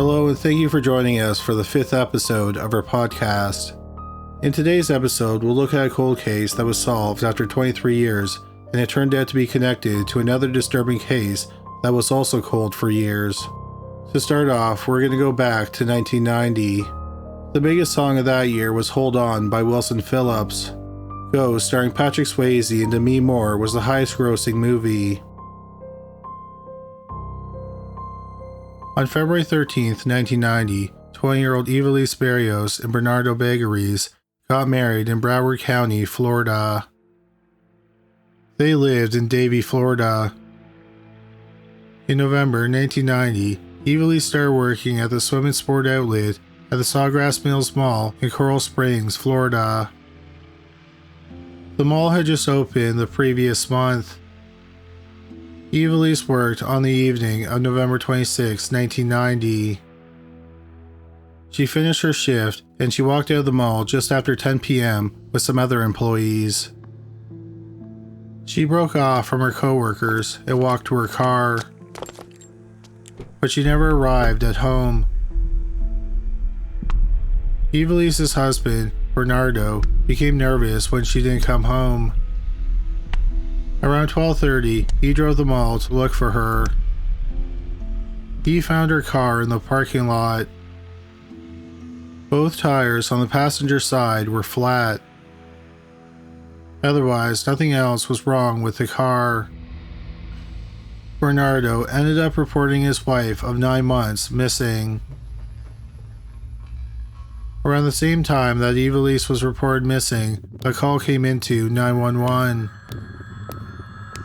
Hello, and thank you for joining us for the 5th episode of our podcast. In today's episode, we'll look at a cold case that was solved after 23 years, and it turned out to be connected to another disturbing case that was also cold for years. To start off, we're going to go back to 1990. The biggest song of that year was Hold On by Wilson Phillips. Ghost, starring Patrick Swayze and Demi Moore, was the highest grossing movie. On February 13th, 1990, 20-year-old Ivelisse Berrios and Beguerisse got married in Broward County, Florida. They lived in Davie, Florida. In November 1990, Ivelisse started working at the swim and sport outlet at the Sawgrass Mills Mall in Coral Springs, Florida. The mall had just opened the previous month. Ivelisse worked on the evening of November 26, 1990. She finished her shift and she walked out of the mall just after 10 p.m. with some other employees. She broke off from her coworkers and walked to her car, but she never arrived at home. Ivelisse's husband, Bernardo, became nervous when she didn't come home. Around 12:30, he drove the mall to look for her. He found her car in the parking lot. Both tires on the passenger side were flat. Otherwise, nothing else was wrong with the car. Bernardo ended up reporting his wife of 9 months missing. Around the same time that Ivelisse was reported missing, a call came into 911.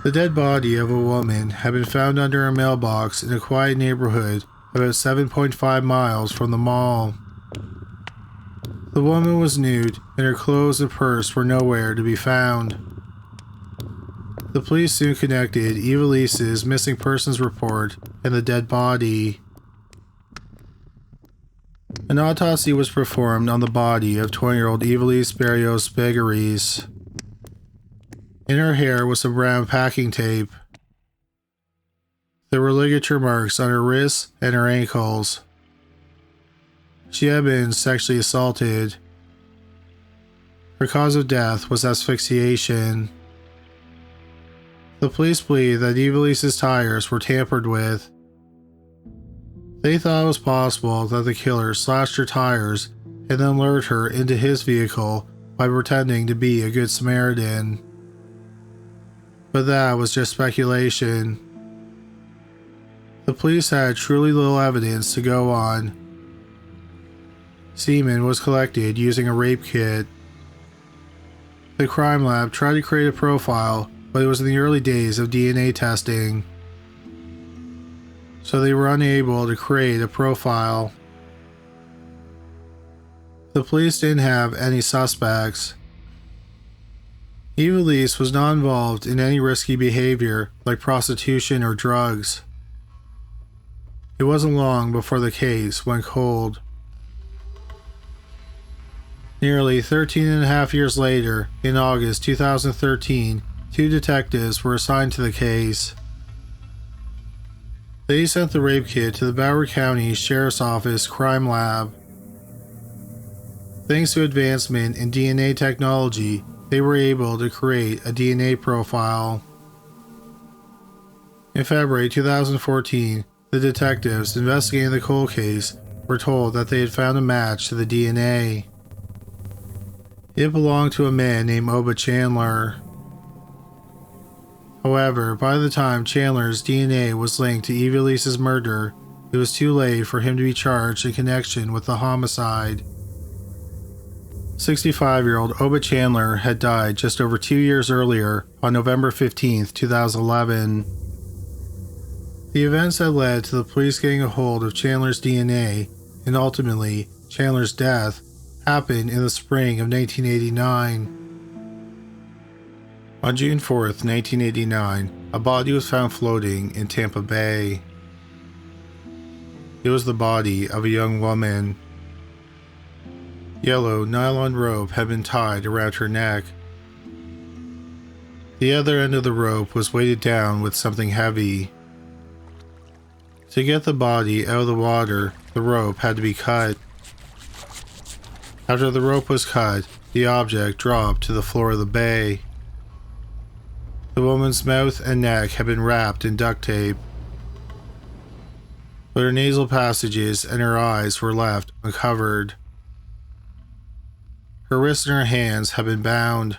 The dead body of a woman had been found under a mailbox in a quiet neighborhood about 7.5 miles from the mall. The woman was nude and her clothes and purse were nowhere to be found. The police soon connected Ivelisse's missing persons report and the dead body. An autopsy was performed on the body of 20-year-old Ivelisse Berrios-Beguerisse. In her hair was some brown packing tape. There were ligature marks on her wrists and her ankles. She had been sexually assaulted. Her cause of death was asphyxiation. The police believe that Ivelisse's tires were tampered with. They thought it was possible that the killer slashed her tires and then lured her into his vehicle by pretending to be a Good Samaritan. But that was just speculation. The police had truly little evidence to go on. Semen was collected using a rape kit. The crime lab tried to create a profile, but it was in the early days of DNA testing, so they were unable to create a profile. The police didn't have any suspects. Ivelisse was not involved in any risky behavior like prostitution or drugs. It wasn't long before the case went cold. Nearly 13 and a half years later, in August 2013, 2 detectives were assigned to the case. They sent the rape kit to the Broward County Sheriff's Office Crime Lab. Thanks to advancement in DNA technology, they were able to create a DNA profile. In February 2014, the detectives investigating the cold case were told that they had found a match to the DNA. It belonged to a man named Chandler. However, by the time Chandler's DNA was linked to Ivelisse's murder, it was too late for him to be charged in connection with the homicide. 65-year-old Chandler had died just over 2 years earlier on November 15, 2011. The events that led to the police getting a hold of Chandler's DNA and ultimately Chandler's death happened in the spring of 1989. On June 4, 1989, a body was found floating in Tampa Bay. It was the body of a young woman. Yellow nylon rope had been tied around her neck. The other end of the rope was weighted down with something heavy. To get the body out of the water, the rope had to be cut. After the rope was cut, the object dropped to the floor of the bay. The woman's mouth and neck had been wrapped in duct tape, but her nasal passages and her eyes were left uncovered. Her wrists and her hands had been bound.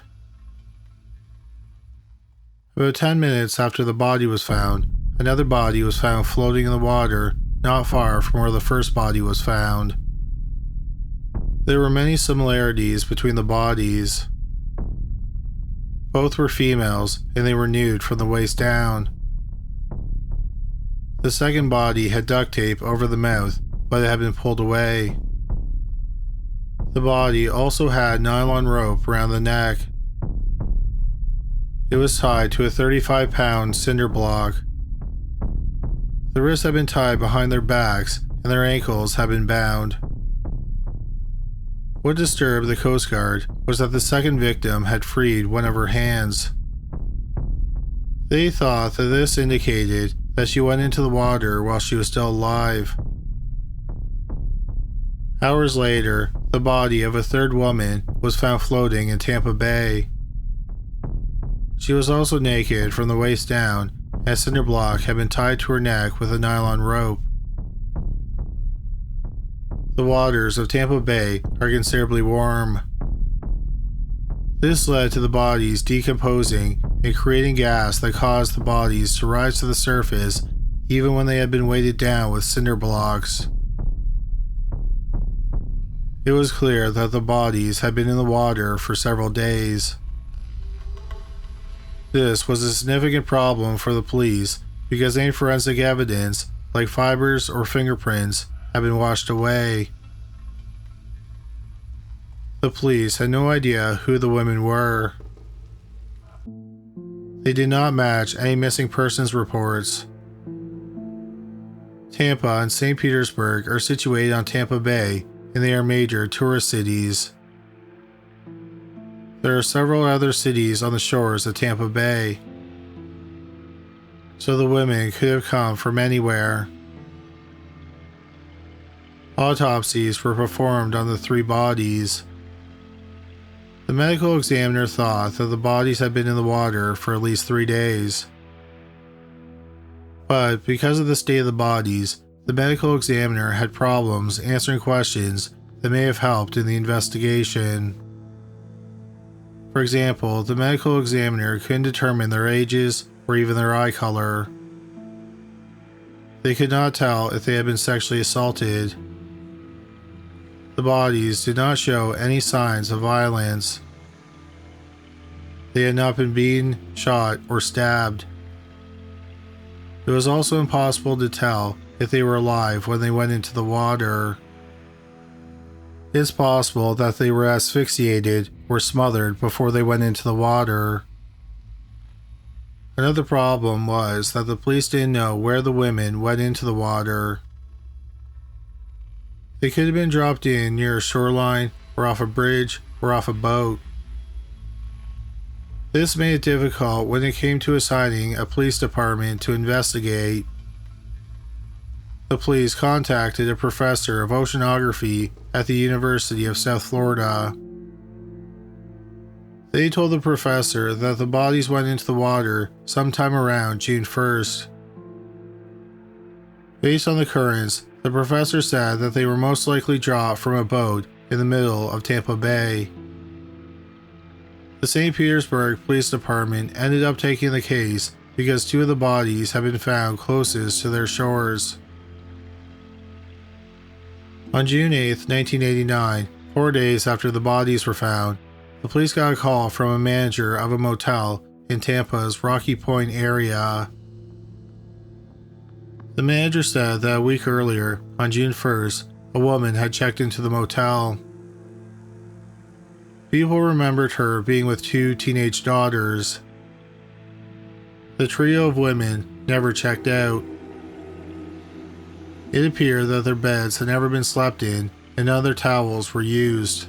About 10 minutes after the body was found, another body was found floating in the water not far from where the first body was found. There were many similarities between the bodies. Both were females, and they were nude from the waist down. The second body had duct tape over the mouth, but it had been pulled away. The body also had nylon rope around the neck. It was tied to a 35-pound cinder block. The wrists had been tied behind their backs, and their ankles had been bound. What disturbed the Coast Guard was that the second victim had freed one of her hands. They thought that this indicated that she went into the water while she was still alive. Hours later, the body of a third woman was found floating in Tampa Bay. She was also naked from the waist down, and a cinder block had been tied to her neck with a nylon rope. The waters of Tampa Bay are considerably warm. This led to the bodies decomposing and creating gas that caused the bodies to rise to the surface even when they had been weighted down with cinder blocks. It was clear that the bodies had been in the water for several days. This was a significant problem for the police because any forensic evidence, like fibers or fingerprints, had been washed away. The police had no idea who the women were. They did not match any missing persons reports. Tampa and St. Petersburg are situated on Tampa Bay, and they are major tourist cities. There are several other cities on the shores of Tampa Bay, so the women could have come from anywhere. Autopsies were performed on the three bodies. The medical examiner thought that the bodies had been in the water for at least 3 days. But because of the state of the bodies, the medical examiner had problems answering questions that may have helped in the investigation. For example, the medical examiner couldn't determine their ages or even their eye color. They could not tell if they had been sexually assaulted. The bodies did not show any signs of violence. They had not been beaten, shot, or stabbed. It was also impossible to tell if they were alive when they went into the water. It's possible that they were asphyxiated or smothered before they went into the water. Another problem was that the police didn't know where the women went into the water. They could have been dropped in near a shoreline, or off a bridge, or off a boat. This made it difficult when it came to assigning a police department to investigate. The police contacted a professor of oceanography at the University of South Florida. They told the professor that the bodies went into the water sometime around June 1st. Based on the currents, the professor said that they were most likely dropped from a boat in the middle of Tampa Bay. The St. Petersburg Police Department ended up taking the case because 2 of the bodies had been found closest to their shores. On June 8, 1989, 4 days after the bodies were found, the police got a call from a manager of a motel in Tampa's Rocky Point area. The manager said that a week earlier, on June 1st, a woman had checked into the motel. People remembered her being with 2 teenage daughters. The trio of women never checked out. It appeared that their beds had never been slept in and none of their towels were used.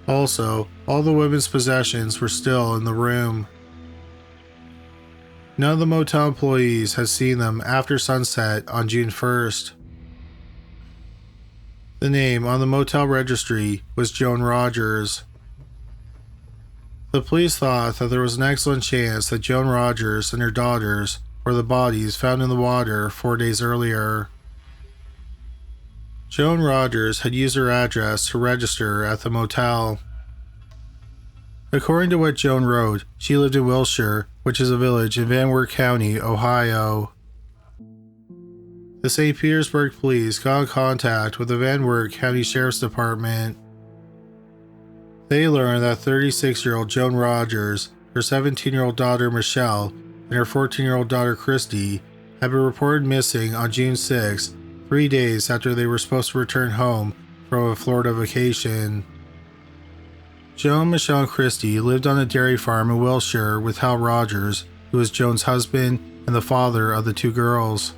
Also, all the women's possessions were still in the room. None of the motel employees had seen them after sunset on June 1st. The name on the motel registry was Joan Rogers. The police thought that there was an excellent chance that Joan Rogers and her daughters were the bodies found in the water 4 days earlier. Joan Rogers had used her address to register at the motel. According to what Joan wrote, she lived in Wilshire, which is a village in Van Wert County, Ohio. The St. Petersburg police got in contact with the Van Wert County Sheriff's Department. They learned that 36-year-old Joan Rogers, her 17-year-old daughter Michelle, and her 14-year-old daughter Christi had been reported missing on June 6, 3 days after they were supposed to return home from a Florida vacation. Joan, Michelle, and Christi lived on a dairy farm in Wilshire with Hal Rogers, who was Joan's husband and the father of the two girls.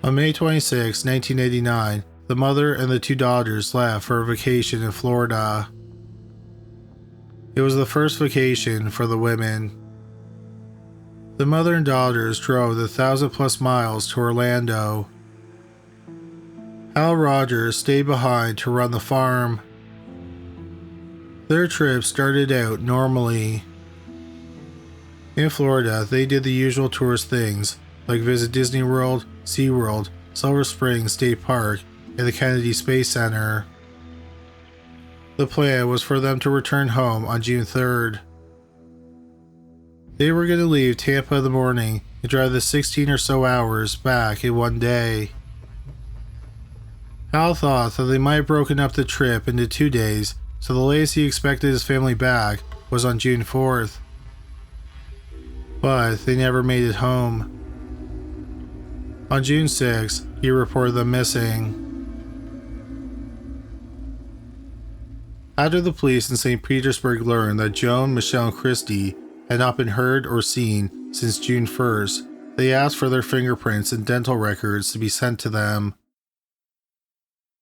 On May 26, 1989, the mother and the two daughters left for a vacation in Florida. It was the first vacation for the women. The mother and daughters drove the 1,000+ miles to Orlando. Hal Rogers stayed behind to run the farm. Their trip started out normally. In Florida, they did the usual tourist things, like visit Disney World, SeaWorld, Silver Springs State Park, and the Kennedy Space Center. The plan was for them to return home on June 3rd. They were going to leave Tampa in the morning and drive the 16 or so hours back in one day. Hal thought that they might have broken up the trip into 2 days, so the latest he expected his family back was on June 4th. But they never made it home. On June 6th, he reported them missing. After the police in St. Petersburg learned that Joan, Michelle, and Christi had not been heard or seen since June 1st, they asked for their fingerprints and dental records to be sent to them.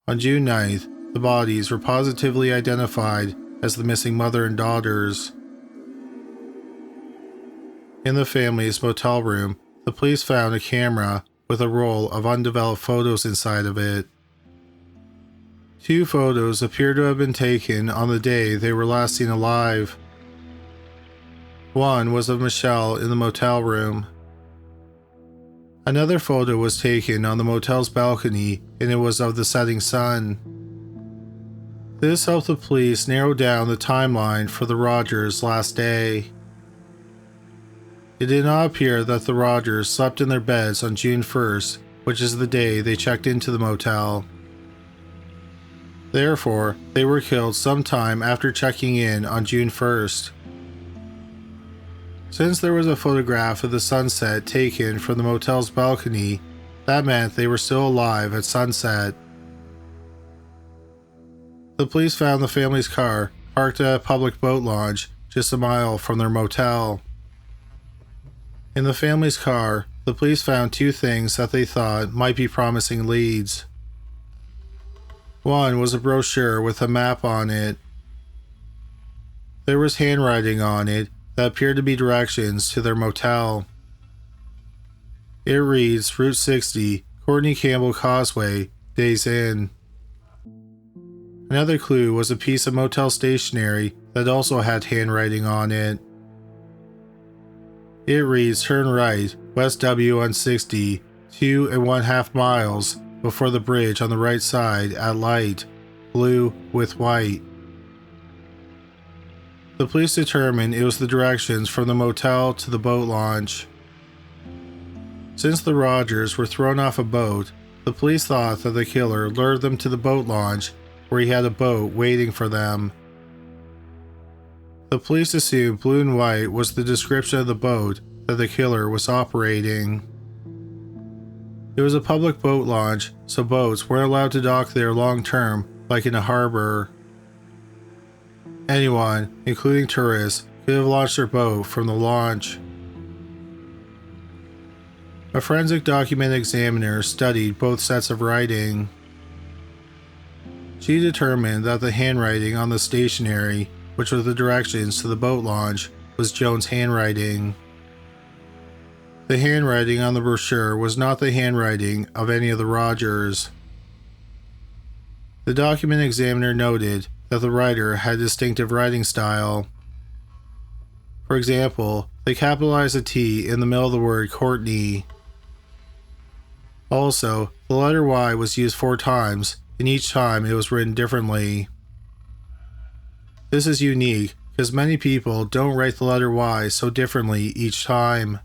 On June 9th, the bodies were positively identified as the missing mother and daughters. In the family's motel room, the police found a camera with a roll of undeveloped photos inside of it. 2 photos appear to have been taken on the day they were last seen alive. One was of Michelle in the motel room. Another photo was taken on the motel's balcony, and it was of the setting sun. This helped the police narrow down the timeline for the Rogers' last day. It did not appear that the Rogers slept in their beds on June 1st, which is the day they checked into the motel. Therefore, they were killed sometime after checking in on June 1st. Since there was a photograph of the sunset taken from the motel's balcony, that meant they were still alive at sunset. The police found the family's car parked at a public boat launch just a mile from their motel. In the family's car, the police found 2 things that they thought might be promising leads. One was a brochure with a map on it. There was handwriting on it that appeared to be directions to their motel. It reads Route 60, Courtney Campbell Causeway, Days Inn. Another clue was a piece of Motel Stationery that also had handwriting on it. It reads turn right, West W on 60, 2.5 miles before the bridge on the right side at light, blue with white. The police determined it was the directions from the motel to the boat launch. Since the Rogers were thrown off a boat, the police thought that the killer lured them to the boat launch where he had a boat waiting for them. The police assumed blue and white was the description of the boat that the killer was operating. It was a public boat launch, so boats weren't allowed to dock there long term like in a harbor. Anyone, including tourists, could have launched their boat from the launch. A forensic document examiner studied both sets of writing. She determined that the handwriting on the stationery, which was the directions to the boat launch, was Joan's handwriting. The handwriting on the brochure was not the handwriting of any of the Rogers. The document examiner noted that the writer had a distinctive writing style. For example, they capitalized a T in the middle of the word Courtney. Also, the letter Y was used 4 times, and each time it was written differently. This is unique because many people don't write the letter Y so differently each time.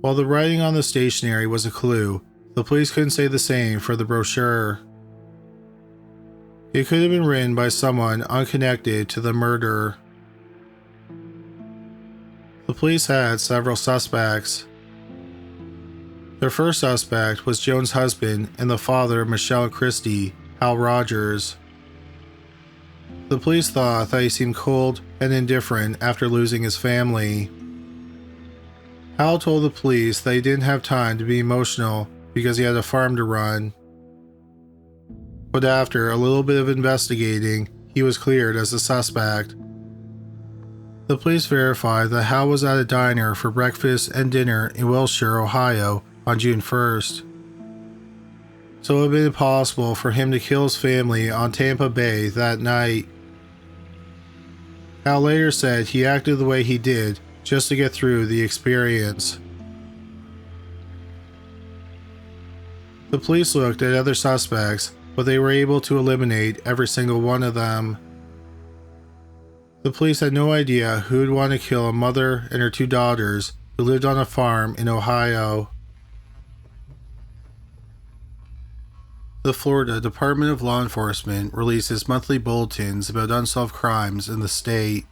While the writing on the stationery was a clue, the police couldn't say the same for the brochure. It could have been written by someone unconnected to the murder. The police had several suspects. Their first suspect was Joan's husband and the father of Michelle and Christi, Hal Rogers. The police thought that he seemed cold and indifferent after losing his family. Hal told the police that he didn't have time to be emotional because he had a farm to run. But after a little bit of investigating, he was cleared as a suspect. The police verified that Hal was at a diner for breakfast and dinner in Wilshire, Ohio on June 1st. So it would have been impossible for him to kill his family on Tampa Bay that night. Hal later said he acted the way he did just to get through the experience. The police looked at other suspects, but they were able to eliminate every single one of them. The police had no idea who would want to kill a mother and her 2 daughters who lived on a farm in Ohio. The Florida Department of Law Enforcement releases monthly bulletins about unsolved crimes in the state.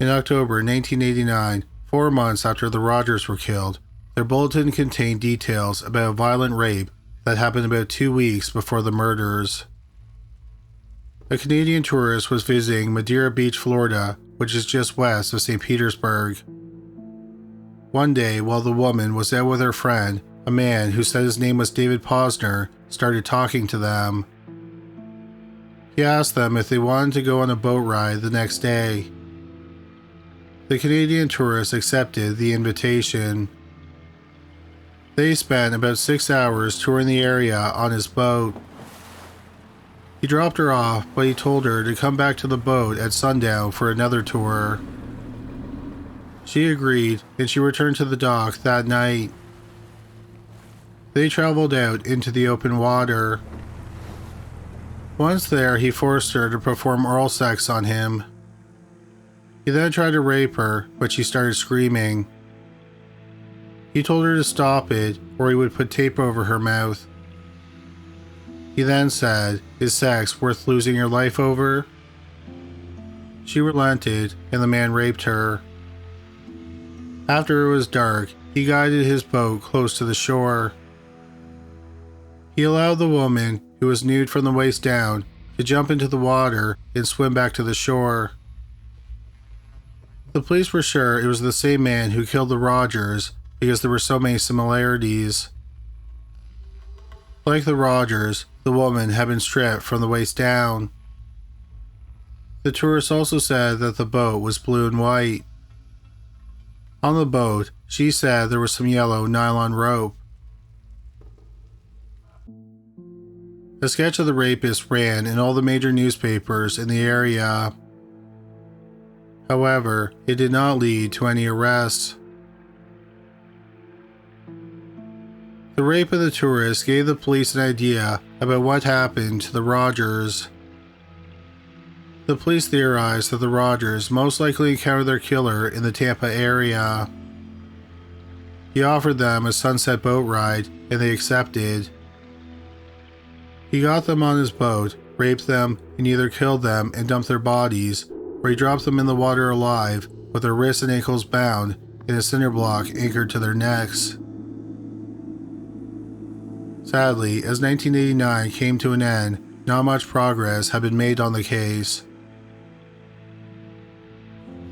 In October 1989, 4 months after the Rogers were killed, their bulletin contained details about a violent rape that happened about 2 weeks before the murders. A Canadian tourist was visiting Madeira Beach, Florida, which is just west of St. Petersburg. One day, while the woman was out with her friend, a man who said his name was David Posner started talking to them. He asked them if they wanted to go on a boat ride the next day. The Canadian tourist accepted the invitation. They spent about 6 hours touring the area on his boat. He dropped her off, but he told her to come back to the boat at sundown for another tour. She agreed, and she returned to the dock that night. They traveled out into the open water. Once there, he forced her to perform oral sex on him. He then tried to rape her, but she started screaming. He told her to stop it, or he would put tape over her mouth. He then said, "Is sex worth losing your life over?" She relented, and the man raped her. After it was dark, he guided his boat close to the shore. He allowed the woman, who was nude from the waist down, to jump into the water and swim back to the shore. The police were sure it was the same man who killed the Rogers because there were so many similarities. Like the Rogers, the woman had been stripped from the waist down. The tourist also said that the boat was blue and white. On the boat, she said there was some yellow nylon rope. A sketch of the rapist ran in all the major newspapers in the area. However, it did not lead to any arrests. The rape of the tourist gave the police an idea about what happened to the Rogers. The police theorized that the Rogers most likely encountered their killer in the Tampa area. He offered them a sunset boat ride, and they accepted. He got them on his boat, raped them, and either killed them and dumped their bodies, or he dropped them in the water alive, with their wrists and ankles bound, and a cinder block anchored to their necks. Sadly, as 1989 came to an end, not much progress had been made on the case.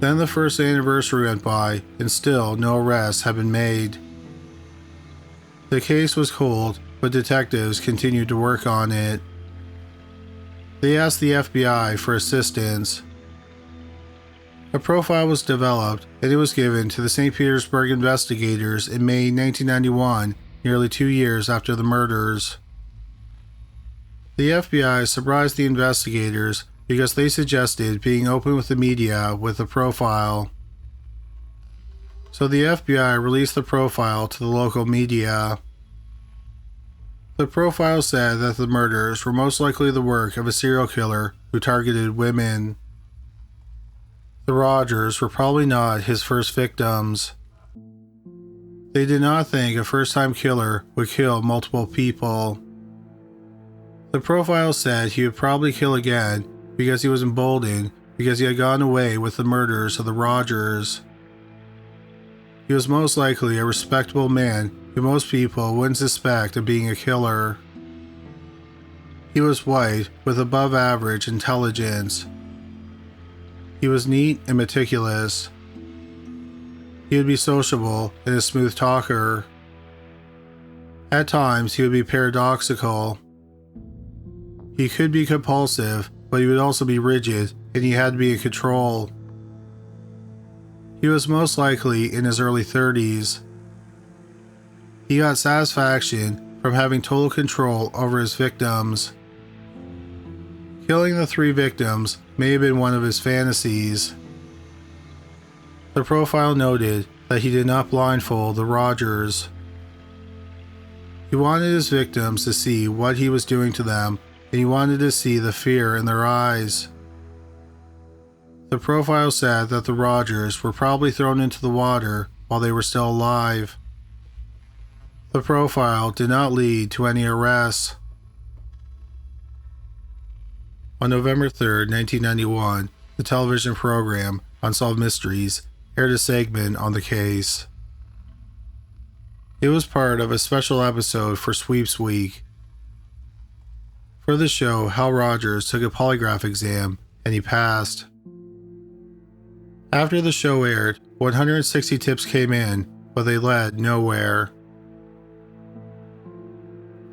Then the first anniversary went by, and still no arrests had been made. The case was cold, but detectives continued to work on it. They asked the FBI for assistance. A profile was developed and it was given to the St. Petersburg investigators in May 1991, nearly 2 years after the murders. The FBI surprised the investigators because they suggested being open with the media with the profile. So the FBI released the profile to the local media. The profile said that the murders were most likely the work of a serial killer who targeted women. The Rogers were probably not his first victims. They did not think a first-time killer would kill multiple people. The profile said he would probably kill again because he was emboldened because he had gotten away with the murders of the Rogers. He was most likely a respectable man who most people wouldn't suspect of being a killer. He was white with above average intelligence. He was neat and meticulous. He would be sociable and a smooth talker. At times, he would be paradoxical. He could be compulsive, but he would also be rigid, and he had to be in control. He was most likely in his early 30s. He got satisfaction from having total control over his victims. Killing the 3 victims may have been one of his fantasies. The profile noted that he did not blindfold the Rogers. He wanted his victims to see what he was doing to them, and he wanted to see the fear in their eyes. The profile said that the Rogers were probably thrown into the water while they were still alive. The profile did not lead to any arrests. On November 3, 1991, the television program Unsolved Mysteries aired a segment on the case. It was part of a special episode for Sweeps Week. For the show, Hal Rogers took a polygraph exam and he passed. After the show aired, 160 tips came in, but they led nowhere.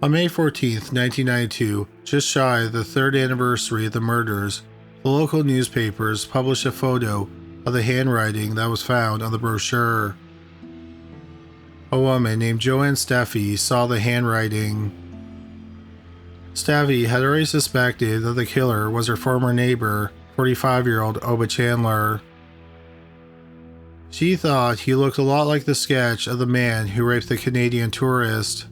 On May 14, 1992, just shy of the 3rd anniversary of the murders, the local newspapers published a photo of the handwriting that was found on the brochure. A woman named Joan saw the handwriting. Steffi had already suspected that the killer was her former neighbor, 45-year-old Oba Chandler. She thought he looked a lot like the sketch of the man who raped the Canadian tourist.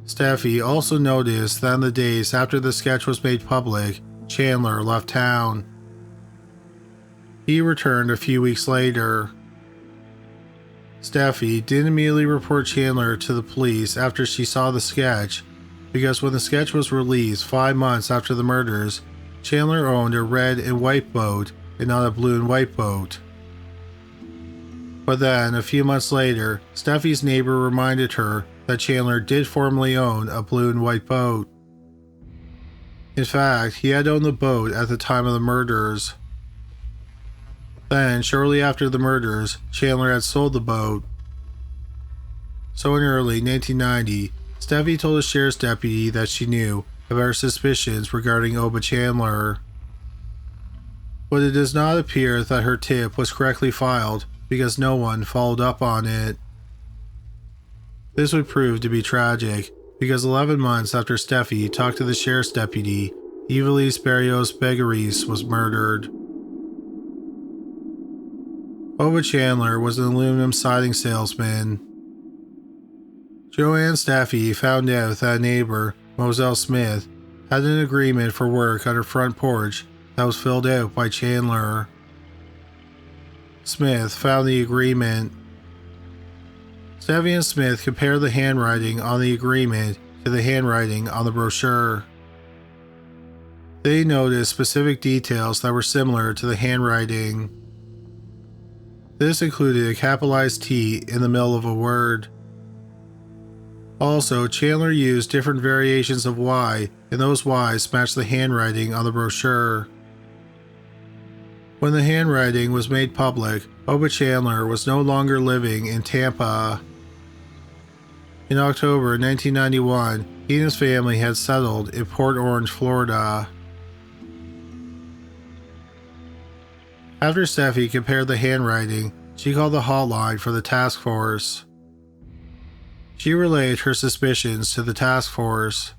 Steffi also noticed that in the days after the sketch was made public, Chandler left town. He returned a few weeks later. Steffi didn't immediately report Chandler to the police after she saw the sketch, because when the sketch was released 5 months after the murders, Chandler owned a red and white boat and not a blue and white boat. But then, a few months later, Steffi's neighbor reminded her that Chandler did formerly own a blue and white boat. In fact, he had owned the boat at the time of the murders. Then, shortly after the murders, Chandler had sold the boat. So in early 1990, Steffi told a sheriff's deputy that she knew about her suspicions regarding Oba Chandler. But it does not appear that her tip was correctly filed because no one followed up on it. This would prove to be tragic because 11 months after Steffi talked to the sheriff's deputy, Ivelisse Berrios-Beguerisse was murdered. Oba Chandler was an aluminum siding salesman. Joan Steffi found out that a neighbor, Moselle Smith, had an agreement for work on her front porch that was filled out by Chandler. Smith found the agreement. Steffi and Smith compared the handwriting on the agreement to the handwriting on the brochure. They noticed specific details that were similar to the handwriting. This included a capitalized T in the middle of a word. Also, Chandler used different variations of Y, and those Ys matched the handwriting on the brochure. When the handwriting was made public, Oba Chandler was no longer living in Tampa. In October 1991, he and his family had settled in Port Orange, Florida. After Steffi compared the handwriting, she called the hotline for the task force. She relayed her suspicions to the task force.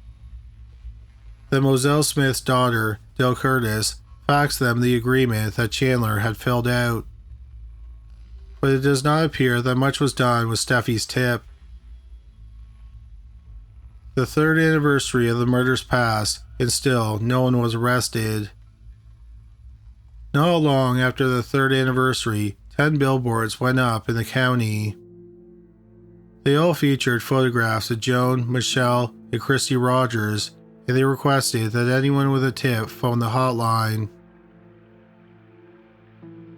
Then Moselle Smith's daughter, Dale Curtis, faxed them the agreement that Chandler had filled out. But it does not appear that much was done with Steffi's tip. The third anniversary of the murders passed, and still no one was arrested. Not long after the third anniversary, 10 billboards went up in the county. They all featured photographs of Joan, Michelle, and Christi Rogers, and they requested that anyone with a tip phone the hotline.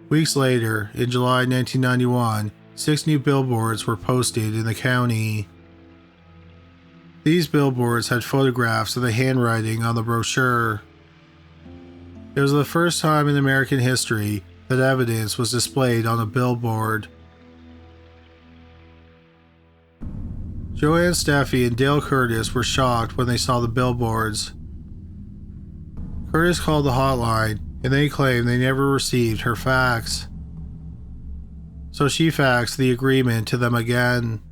Weeks later, in July 1991, 6 new billboards were posted in the county. These billboards had photographs of the handwriting on the brochure. It was the first time in American history that evidence was displayed on a billboard. Joanne Steffi and Dale Curtis were shocked when they saw the billboards. Curtis called the hotline and they claimed they never received her fax. So she faxed the agreement to them again.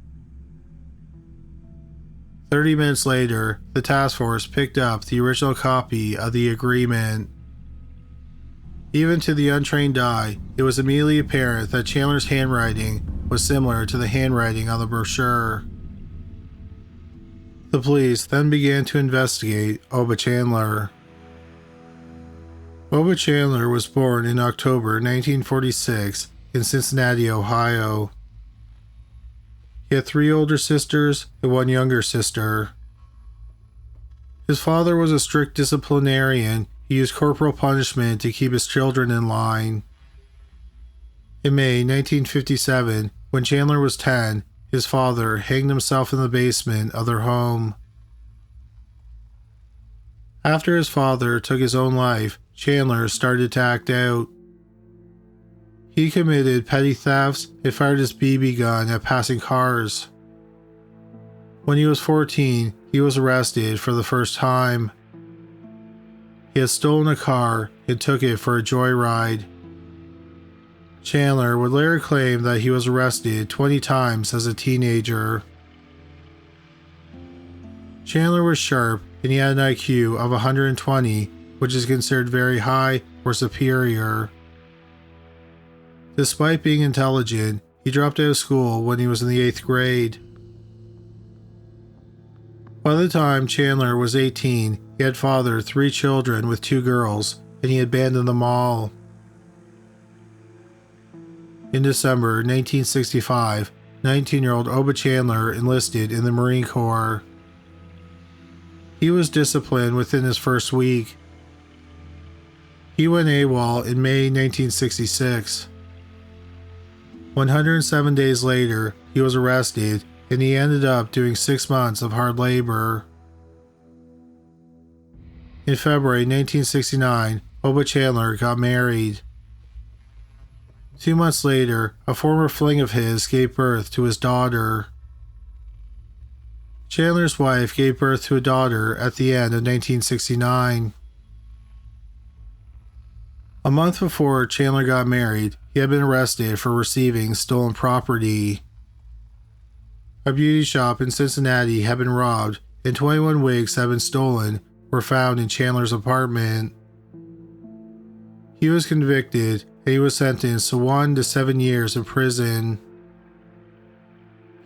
30 minutes later, the task force picked up the original copy of the agreement. Even to the untrained eye, it was immediately apparent that Chandler's handwriting was similar to the handwriting on the brochure. The police then began to investigate Oba Chandler. Oba Chandler was born in October 1946 in Cincinnati, Ohio. He had 3 older sisters and 1 younger sister. His father was a strict disciplinarian. He used corporal punishment to keep his children in line. In May 1957, when Chandler was 10, his father hanged himself in the basement of their home. After his father took his own life, Chandler started to act out. He committed petty thefts and fired his BB gun at passing cars. When he was 14, he was arrested for the first time. He had stolen a car and took it for a joyride. Chandler would later claim that he was arrested 20 times as a teenager. Chandler was sharp and he had an IQ of 120, which is considered very high or superior. Despite being intelligent, he dropped out of school when he was in the 8th grade. By the time Chandler was 18, he had fathered 3 children with 2 girls, and he abandoned them all. In December 1965, 19-year-old Oba Chandler enlisted in the Marine Corps. He was disciplined within his first week. He went AWOL in May 1966. 107 days later, he was arrested, and he ended up doing 6 months of hard labor. In February 1969, Oba Chandler got married. 2 months later, a former fling of his gave birth to his daughter. Chandler's wife gave birth to a daughter at the end of 1969. A month before Chandler got married, he had been arrested for receiving stolen property. A beauty shop in Cincinnati had been robbed, and 21 wigs had been stolen were found in Chandler's apartment. He was convicted, and he was sentenced to 1 to 7 years in prison.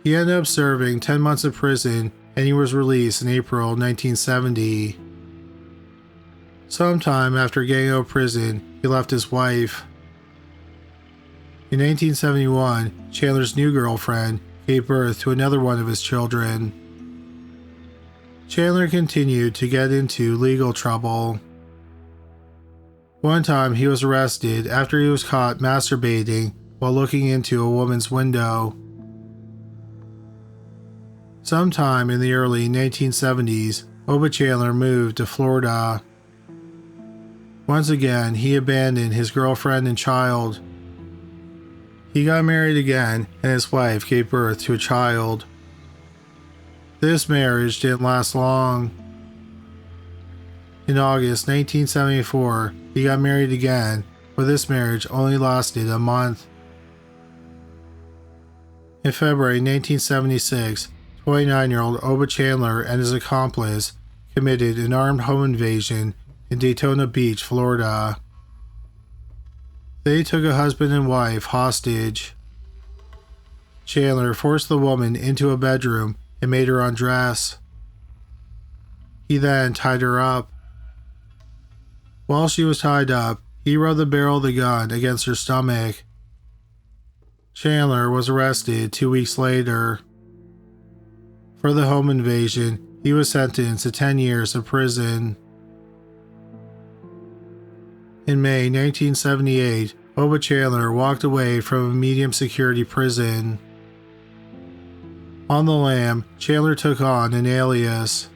He ended up serving 10 months in prison, and he was released in April 1970. Sometime after getting out of prison, he left his wife. In 1971, Chandler's new girlfriend gave birth to another one of his children. Chandler continued to get into legal trouble. One time he was arrested after he was caught masturbating while looking into a woman's window. Sometime in the early 1970s, Oba Chandler moved to Florida. Once again, he abandoned his girlfriend and child. He got married again, and his wife gave birth to a child. This marriage didn't last long. In August 1974, he got married again, but this marriage only lasted a month. In February 1976, 29-year-old Oba Chandler and his accomplice committed an armed home invasion in Daytona Beach, Florida. They took a husband and wife hostage. Chandler forced the woman into a bedroom and made her undress. He then tied her up. While she was tied up, he rubbed the barrel of the gun against her stomach. Chandler was arrested 2 weeks later. For the home invasion, he was sentenced to 10 years of prison. In May 1978, Oba Chandler walked away from a medium security prison. On the lam, Chandler took on an alias.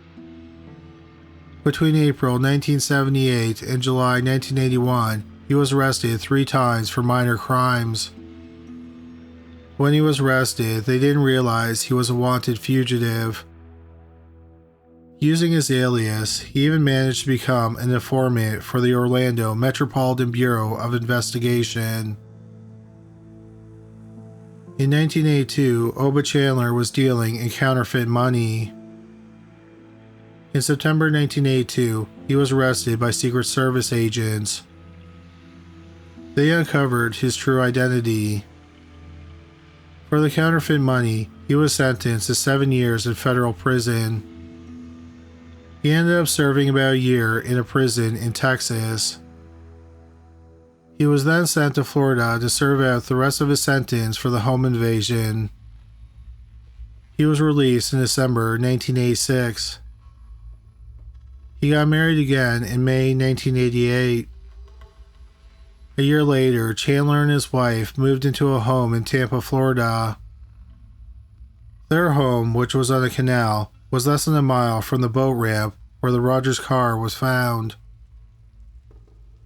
Between April 1978 and July 1981, he was arrested 3 times for minor crimes. When he was arrested, they didn't realize he was a wanted fugitive. Using his alias, he even managed to become an informant for the Orlando Metropolitan Bureau of Investigation. In 1982, Oba Chandler was dealing in counterfeit money. In September 1982, he was arrested by Secret Service agents. They uncovered his true identity. For the counterfeit money, he was sentenced to 7 years in federal prison. He ended up serving about a year in a prison in Texas. He was then sent to Florida to serve out the rest of his sentence for the home invasion. He was released in December 1986. He got married again in May 1988. A year later, Chandler and his wife moved into a home in Tampa, Florida. Their home, which was on a canal, was less than a mile from the boat ramp where the Rogers car was found.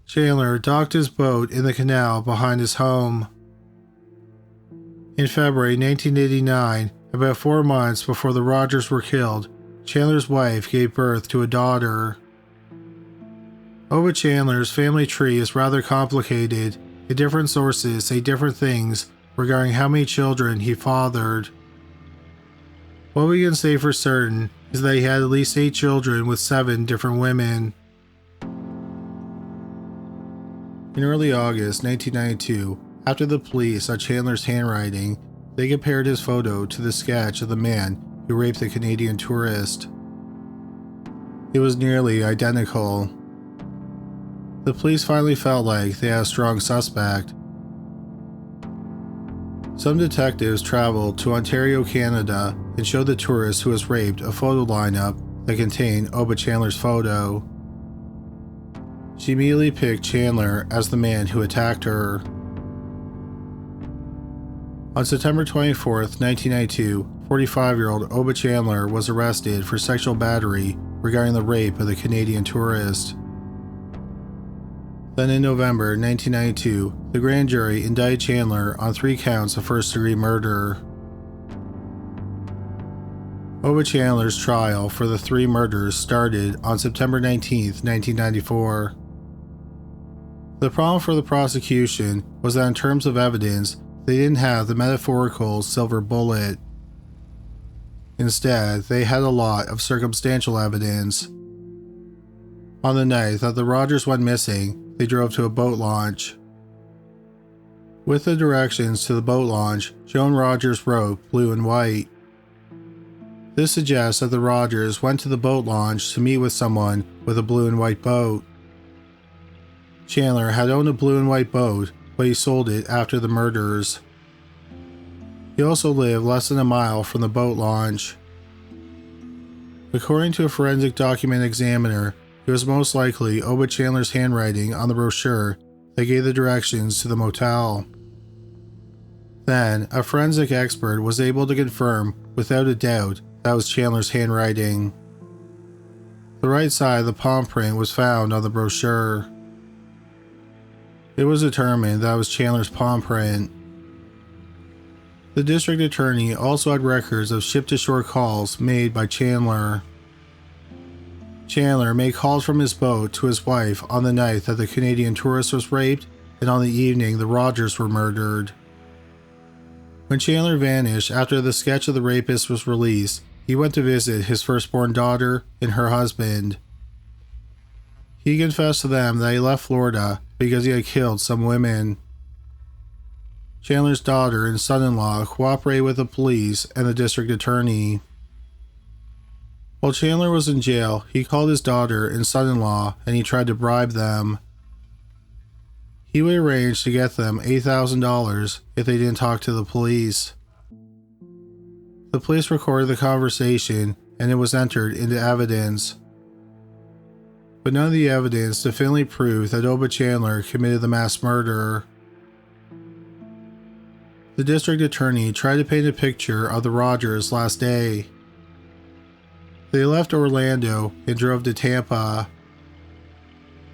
Chandler docked his boat in the canal behind his home. In February 1989, about 4 months before the Rogers were killed, Chandler's wife gave birth to a daughter. Oba Chandler's family tree is rather complicated, and different sources say different things regarding how many children he fathered. What we can say for certain is that he had at least 8 children with 7 different women. In early August 1992, after the police saw Chandler's handwriting, they compared his photo to the sketch of the man who raped the Canadian tourist. It was nearly identical. The police finally felt like they had a strong suspect. Some detectives traveled to Ontario, Canada, and showed the tourist who was raped a photo lineup that contained Oba Chandler's photo. She immediately picked Chandler as the man who attacked her. On September 24, 1992, 45-year-old Oba Chandler was arrested for sexual battery regarding the rape of the Canadian tourist. Then in November 1992, the grand jury indicted Chandler on 3 counts of first-degree murder. Oba Chandler's trial for the 3 murders started on September 19, 1994. The problem for the prosecution was that in terms of evidence, they didn't have the metaphorical silver bullet. Instead, they had a lot of circumstantial evidence. On the night that the Rogers went missing, they drove to a boat launch. With the directions to the boat launch, Joan Rogers wrote blue and white. This suggests that the Rogers went to the boat launch to meet with someone with a blue and white boat. Chandler had owned a blue and white boat, but he sold it after the murders. He also lived less than a mile from the boat launch. According to a forensic document examiner, it was most likely Oba Chandler's handwriting on the brochure that gave the directions to the motel. Then, a forensic expert was able to confirm without a doubt that was Chandler's handwriting. The right side of the palm print was found on the brochure. It was determined that it was Chandler's palm print. The district attorney also had records of ship-to-shore calls made by Chandler. Chandler made calls from his boat to his wife on the night that the Canadian tourist was raped, and on the evening the Rogers were murdered. When Chandler vanished after the sketch of the rapist was released, he went to visit his firstborn daughter and her husband. He confessed to them that he left Florida because he had killed some women. Chandler's daughter and son-in-law cooperated with the police and the district attorney. While Chandler was in jail, he called his daughter and son-in-law and he tried to bribe them. He would arrange to get them $8,000 if they didn't talk to the police. The police recorded the conversation and it was entered into evidence. But none of the evidence definitely proved that Oba Chandler committed the mass murder. The district attorney tried to paint a picture of the Rogers' last day. They left Orlando and drove to Tampa.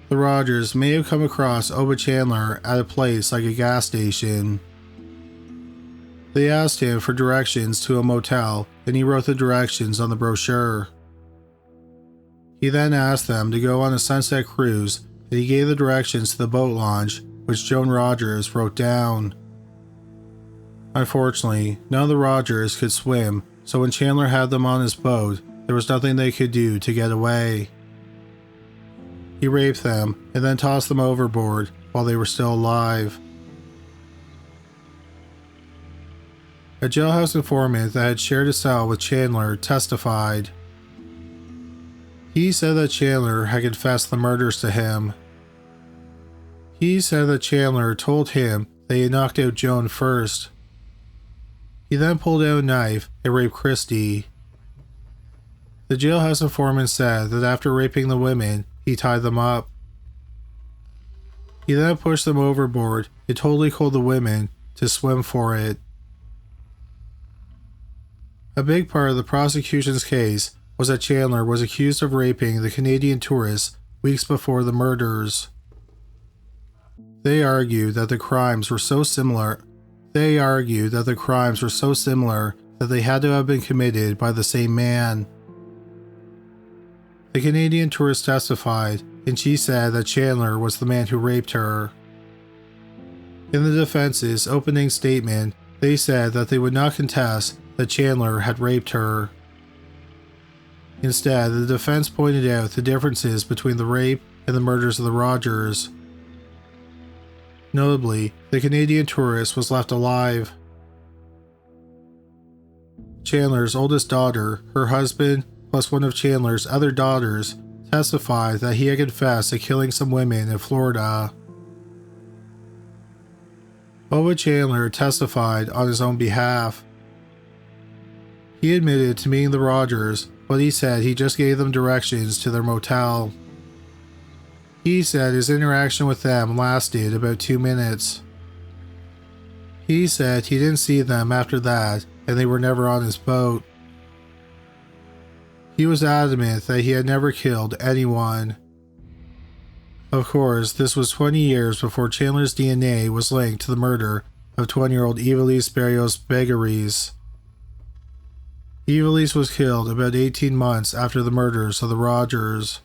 The Rogers may have come across Oba Chandler at a place like a gas station. They asked him for directions to a motel and he wrote the directions on the brochure. He then asked them to go on a sunset cruise and he gave the directions to the boat launch, which Joan Rogers wrote down. Unfortunately, none of the Rogers could swim, so when Chandler had them on his boat, there was nothing they could do to get away. He raped them and then tossed them overboard while they were still alive. A jailhouse informant that had shared a cell with Chandler testified. He said that Chandler had confessed the murders to him. He said that Chandler told him that he had knocked out Joan first. He then pulled out a knife and raped Christi. The jailhouse informant said that after raping the women, he tied them up. He then pushed them overboard and totally told the women to swim for it. A big part of the prosecution's case was that Chandler was accused of raping the Canadian tourist weeks before the murders. They argued that the crimes were so similar that they had to have been committed by the same man. The Canadian tourist testified, and she said that Chandler was the man who raped her. In the defense's opening statement, they said that they would not contest that Chandler had raped her. Instead, the defense pointed out the differences between the rape and the murders of the Rogers. Notably, the Canadian tourist was left alive. Chandler's oldest daughter, her husband, plus one of Chandler's other daughters, testified that he had confessed to killing some women in Florida. Oba Chandler testified on his own behalf. He admitted to meeting the Rogers, but he said he just gave them directions to their motel. He said his interaction with them lasted about 2 minutes. He said he didn't see them after that, and they were never on his boat. He was adamant that he had never killed anyone. Of course, this was 20 years before Chandler's DNA was linked to the murder of 20-year-old Ivelisse Berrios-Beguerisse. Ivelisse was killed about 18 months after the murders of the Rogers.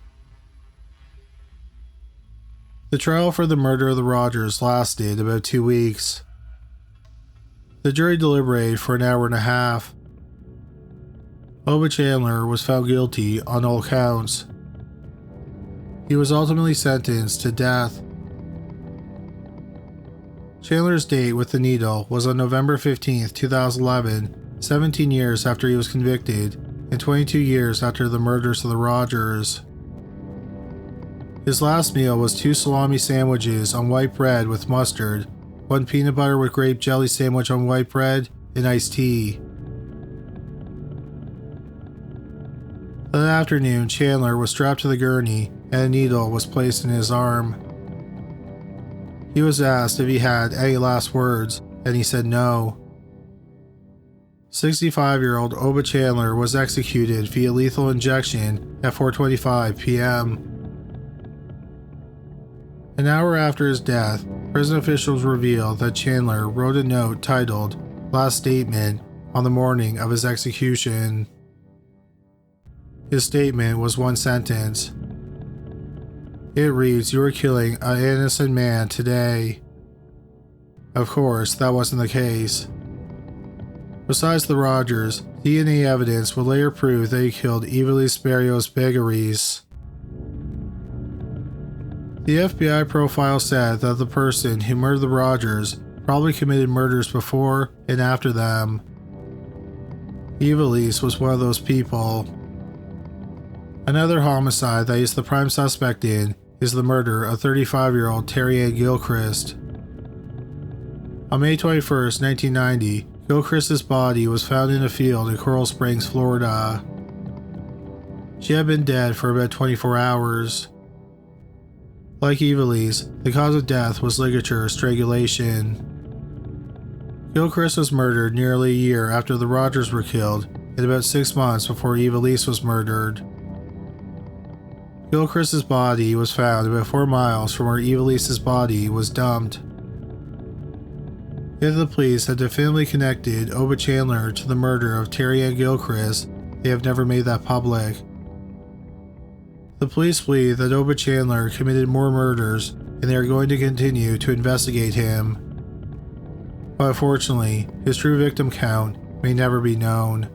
The trial for the murder of the Rogers lasted about 2 weeks. The jury deliberated for an hour and a half. Oba Chandler was found guilty on all counts. He was ultimately sentenced to death. Chandler's date with the needle was on November 15, 2011, 17 years after he was convicted and 22 years after the murders of the Rogers. His last meal was 2 salami sandwiches on white bread with mustard, 1 peanut butter with grape jelly sandwich on white bread, and iced tea. That afternoon, Chandler was strapped to the gurney and a needle was placed in his arm. He was asked if he had any last words, and he said no. 65-year-old Oba Chandler was executed via lethal injection at 4:25 p.m. An hour after his death, prison officials revealed that Chandler wrote a note titled "Last Statement" on the morning of his execution. His statement was one sentence. It reads, "You are killing an innocent man today." Of course, that wasn't the case. Besides the Rogers, DNA evidence would later prove that he killed Ivelisse Berrios-Beguerisse. The FBI profile said that the person who murdered the Rogers probably committed murders before and after them. Ivelisse was one of those people. Another homicide that he's the prime suspect in is the murder of 35-year-old Terry Ann Gilchrist. On May 21, 1990, Gilchrist's body was found in a field in Coral Springs, Florida. She had been dead for about 24 hours. Like Ivelisse, the cause of death was ligature strangulation. Gilchrist was murdered nearly a year after the Rogers were killed, and about 6 months before Ivelisse was murdered. Gilchrist's body was found about 4 miles from where Ivelisse's body was dumped. If the police had definitively connected Oba Chandler to the murder of Terry Ann Gilchrist, they have never made that public. The police believe that Oba Chandler committed more murders, and they are going to continue to investigate him. But unfortunately, his true victim count may never be known.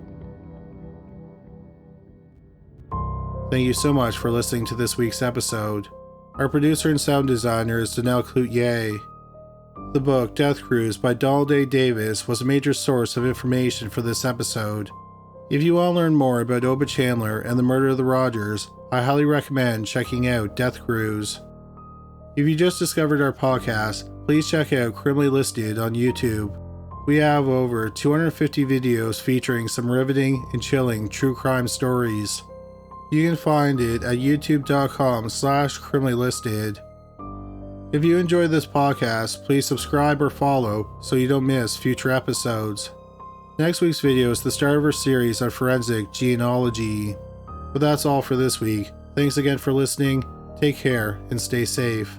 Thank you so much for listening to this week's episode. Our producer and sound designer is Danelle Cloutier. The book Death Cruise by Donald A. Davis was a major source of information for this episode. If you want to learn more about Oba Chandler and the murder of the Rogers, I highly recommend checking out Death Cruise. If you just discovered our podcast, please check out Criminally Listed on YouTube. We have over 250 videos featuring some riveting and chilling true crime stories. You can find it at youtube.com/criminallylisted. If you enjoyed this podcast, please subscribe or follow so you don't miss future episodes. Next week's video is the start of our series on forensic genealogy. But that's all for this week. Thanks again for listening, take care, and stay safe.